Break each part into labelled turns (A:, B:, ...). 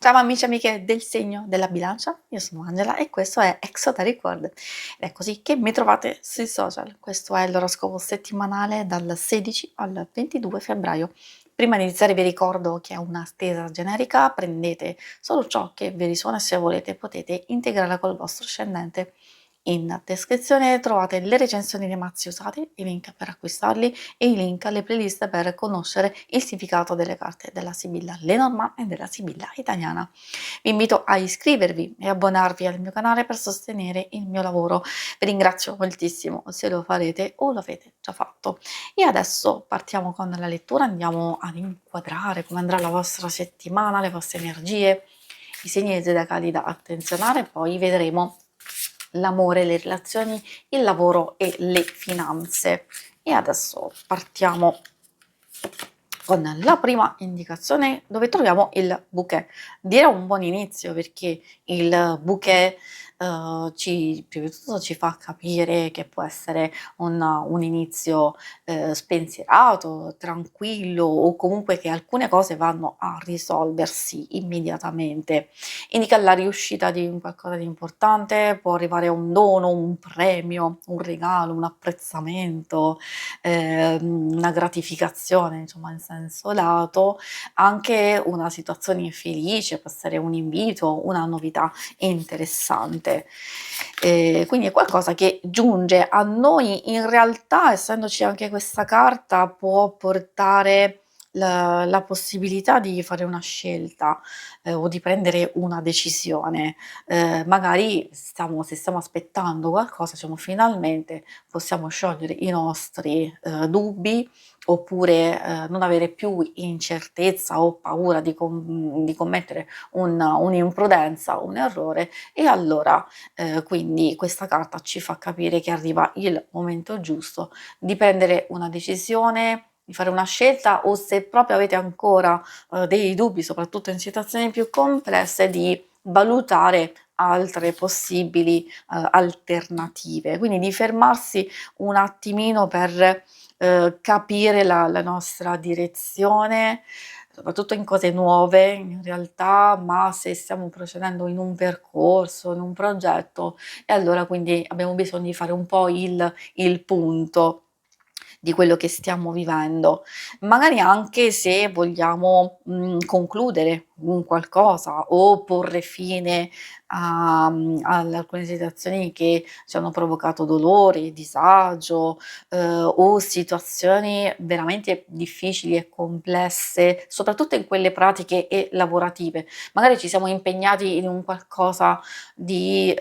A: Ciao amici e amiche del segno della bilancia, io sono Angela e questo è Exoteric World. Ed è così che mi trovate sui social. Questo è l'oroscopo settimanale dal 16 al 22 febbraio. Prima di iniziare vi ricordo che è una stesa generica, prendete solo ciò che vi risuona e se volete potete integrarla col vostro ascendente. In descrizione trovate le recensioni dei mazzi usati, i link per acquistarli e i link alle playlist per conoscere il significato delle carte della Sibilla Lenormand e della Sibilla italiana. Vi invito a iscrivervi e abbonarvi al mio canale per sostenere il mio lavoro. Vi ringrazio moltissimo se lo farete o lo avete già fatto. E adesso partiamo con la lettura, andiamo ad inquadrare come andrà la vostra settimana, le vostre energie, i segni zodiacali da attenzionare, poi vedremo l'amore, le relazioni, il lavoro e le finanze. E adesso partiamo con la prima indicazione dove troviamo il bouquet. Direi un buon inizio perché il bouquet prima di tutto ci fa capire che può essere un inizio spensierato, tranquillo o comunque che alcune cose vanno a risolversi immediatamente. Indica la riuscita di un qualcosa di importante, può arrivare un dono, un premio, un regalo, un apprezzamento, una gratificazione, insomma in senso lato, anche una situazione felice, può essere un invito, una novità interessante. Quindi è qualcosa che giunge a noi, in realtà essendoci anche questa carta può portare la possibilità di fare una scelta o di prendere una decisione. Magari se stiamo aspettando qualcosa, diciamo finalmente possiamo sciogliere i nostri dubbi oppure non avere più incertezza o paura di commettere un'imprudenza, un errore e allora quindi questa carta ci fa capire che arriva il momento giusto di prendere una decisione, di fare una scelta o se proprio avete ancora dei dubbi, soprattutto in situazioni più complesse, di valutare altre possibili alternative. Quindi di fermarsi un attimino per capire la nostra direzione, soprattutto in cose nuove in realtà, ma se stiamo procedendo in un percorso, in un progetto, e allora quindi abbiamo bisogno di fare un po' il punto di quello che stiamo vivendo. Magari anche se vogliamo, concludere un qualcosa o porre fine ad alcune situazioni che ci hanno provocato dolore, disagio, o situazioni veramente difficili e complesse, soprattutto in quelle pratiche e lavorative. Magari ci siamo impegnati in un qualcosa di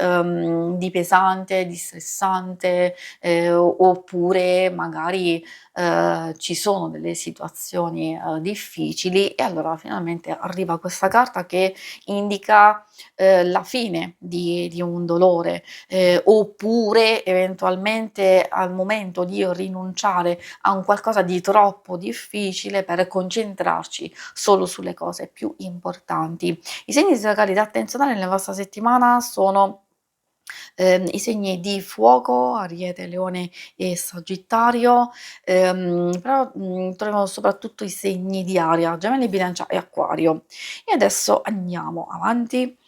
A: pesante, di stressante, oppure magari ci sono delle situazioni difficili e allora finalmente arriva questa carta che indica la fine di un dolore, oppure eventualmente al momento di rinunciare a un qualcosa di troppo difficile per concentrarci solo sulle cose più importanti. I segni zodiacali da attenzionare nella vostra settimana sono i segni di fuoco, Ariete, Leone e Sagittario, però, troviamo soprattutto i segni di aria, Gemelli, Bilancia e Acquario. E adesso andiamo avanti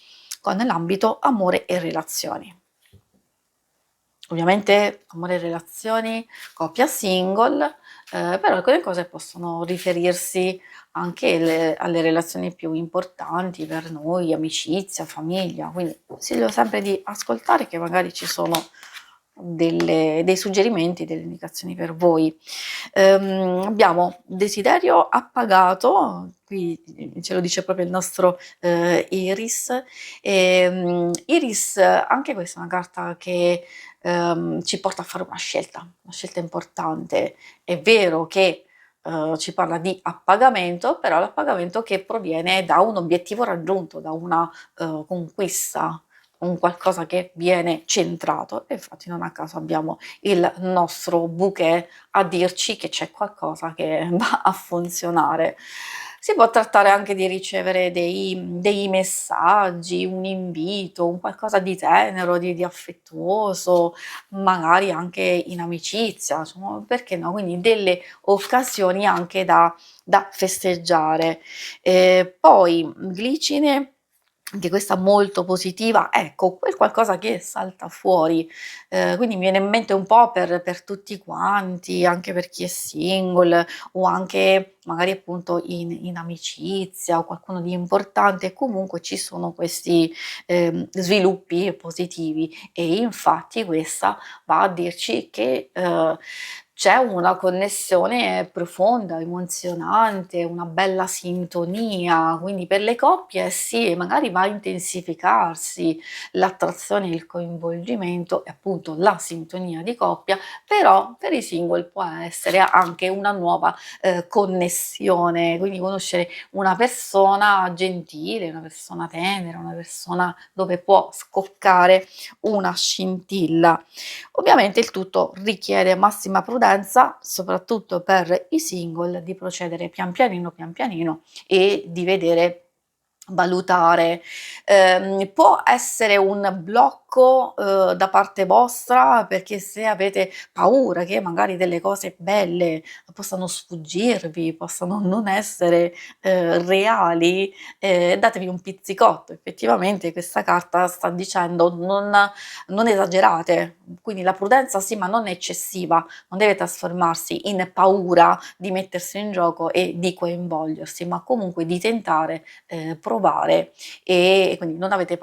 A: con l'ambito amore e relazioni. Ovviamente amore e relazioni, coppia single, però alcune cose possono riferirsi anche alle relazioni più importanti per noi, amicizia, famiglia, quindi consiglio sempre di ascoltare che magari ci sono dei suggerimenti, delle indicazioni per voi. Abbiamo desiderio appagato, qui ce lo dice proprio il nostro Iris. Iris, anche questa è una carta che ci porta a fare una scelta importante. È vero che ci parla di appagamento, però l'appagamento che proviene da un obiettivo raggiunto, da una conquista, un qualcosa che viene centrato e infatti non a caso abbiamo il nostro bouquet a dirci che c'è qualcosa che va a funzionare. Si può trattare anche di ricevere dei messaggi, un invito, un qualcosa di tenero, di affettuoso, magari anche in amicizia, insomma, perché no? Quindi delle occasioni anche da festeggiare. Poi Glicine anche questa molto positiva, ecco, quel qualcosa che salta fuori. Quindi mi viene in mente un po' per tutti quanti, anche per chi è single o anche magari appunto in amicizia o qualcuno di importante, comunque ci sono questi, sviluppi positivi e infatti questa va a dirci che, c'è una connessione profonda, emozionante, una bella sintonia, quindi per le coppie sì, magari va a intensificarsi l'attrazione, il coinvolgimento e appunto la sintonia di coppia, però per i single può essere anche una nuova, connessione, quindi conoscere una persona gentile, una persona tenera, una persona dove può scoccare una scintilla. Ovviamente il tutto richiede massima prudenza, soprattutto per i single, di procedere pian pianino e di vedere valutare. Può essere un blocco, da parte vostra, perché se avete paura che magari delle cose belle possano sfuggirvi, possano non essere, reali, datevi un pizzicotto. Effettivamente questa carta sta dicendo: non esagerate, quindi la prudenza sì, ma non eccessiva, non deve trasformarsi in paura di mettersi in gioco e di coinvolgersi, ma comunque di tentare, provare e quindi non abbiate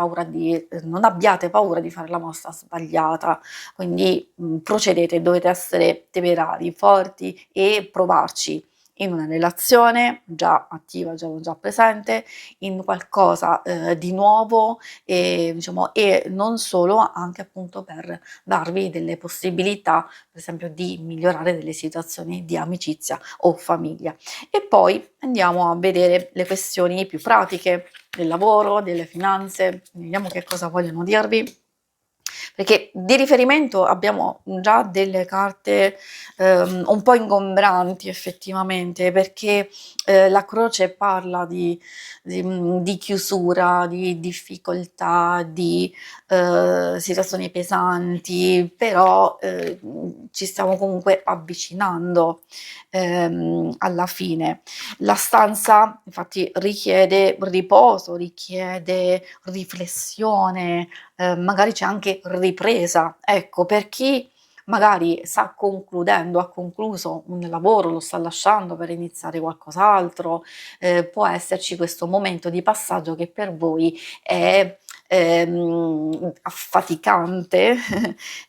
A: paura di fare la mossa sbagliata. Quindi, procedete, dovete essere temerari, forti e provarci in una relazione già attiva, già presente, in qualcosa, di nuovo, diciamo e non solo, anche appunto per darvi delle possibilità, per esempio, di migliorare delle situazioni di amicizia o famiglia. E poi andiamo a vedere le questioni più pratiche del lavoro, delle finanze, vediamo che cosa vogliono dirvi. Perché di riferimento abbiamo già delle carte, un po' ingombranti effettivamente, perché, la croce parla di chiusura, di difficoltà, di, situazioni pesanti, però, ci stiamo comunque avvicinando, alla fine. La stanza infatti richiede riposo, richiede riflessione, magari c'è anche ripresa. Ecco, per chi magari sta concludendo, ha concluso un lavoro, lo sta lasciando per iniziare qualcos'altro, può esserci questo momento di passaggio che per voi è, affaticante,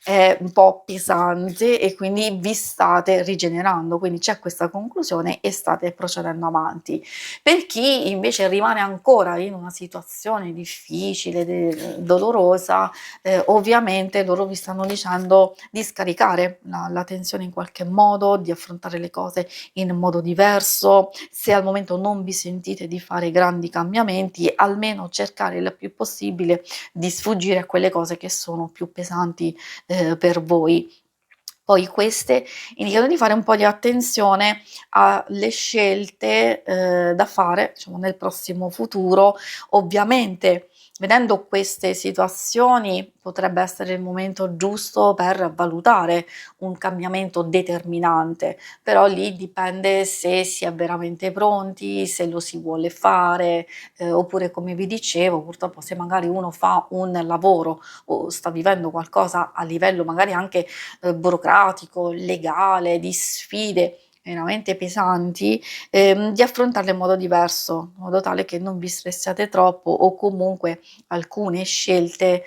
A: è un po' pesante e quindi vi state rigenerando, quindi c'è questa conclusione e state procedendo avanti. Per chi invece rimane ancora in una situazione difficile, dolorosa, ovviamente loro vi stanno dicendo di scaricare la tensione in qualche modo, di affrontare le cose in modo diverso. Se al momento non vi sentite di fare grandi cambiamenti, almeno cercare il più possibile di sfuggire a quelle cose che sono più pesanti, per voi. Poi queste indicano di fare un po' di attenzione alle scelte, da fare, diciamo, nel prossimo futuro. Ovviamente, vedendo queste situazioni, potrebbe essere il momento giusto per valutare un cambiamento determinante, però lì dipende se si è veramente pronti, se lo si vuole fare, oppure come vi dicevo, purtroppo se magari uno fa un lavoro o sta vivendo qualcosa a livello magari anche burocratico, legale, di sfide veramente pesanti, di affrontarle in modo diverso, in modo tale che non vi stressiate troppo o comunque alcune scelte,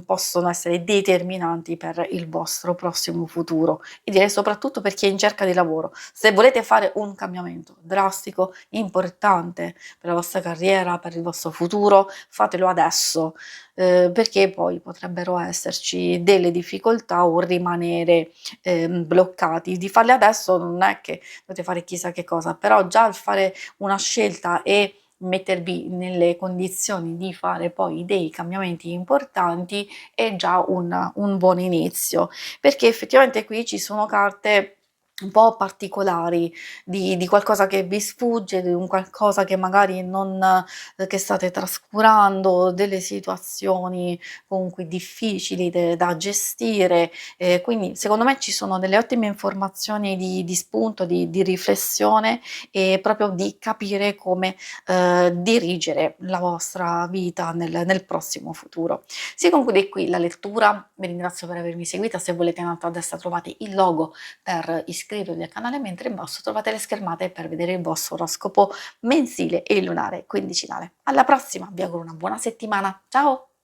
A: possono essere determinanti per il vostro prossimo futuro e direi soprattutto per chi è in cerca di lavoro. Se volete fare un cambiamento drastico, importante per la vostra carriera, per il vostro futuro, fatelo adesso, perché poi potrebbero esserci delle difficoltà o rimanere, bloccati. Di farle adesso non è che dovete fare chissà che cosa, però già il fare una scelta e mettervi nelle condizioni di fare poi dei cambiamenti importanti è già un buon inizio, perché effettivamente qui ci sono carte un po' particolari, di qualcosa che vi sfugge, di un qualcosa che magari non che state trascurando, delle situazioni comunque difficili da gestire, quindi secondo me ci sono delle ottime informazioni di spunto, di riflessione e proprio di capire come, dirigere la vostra vita nel prossimo futuro. Si conclude qui la lettura, vi ringrazio per avermi seguita, se volete in alto a destra trovate il logo per iscrivervi al canale, mentre in basso trovate le schermate per vedere il vostro oroscopo mensile e lunare quindicinale. Alla prossima, vi auguro una buona settimana. Ciao!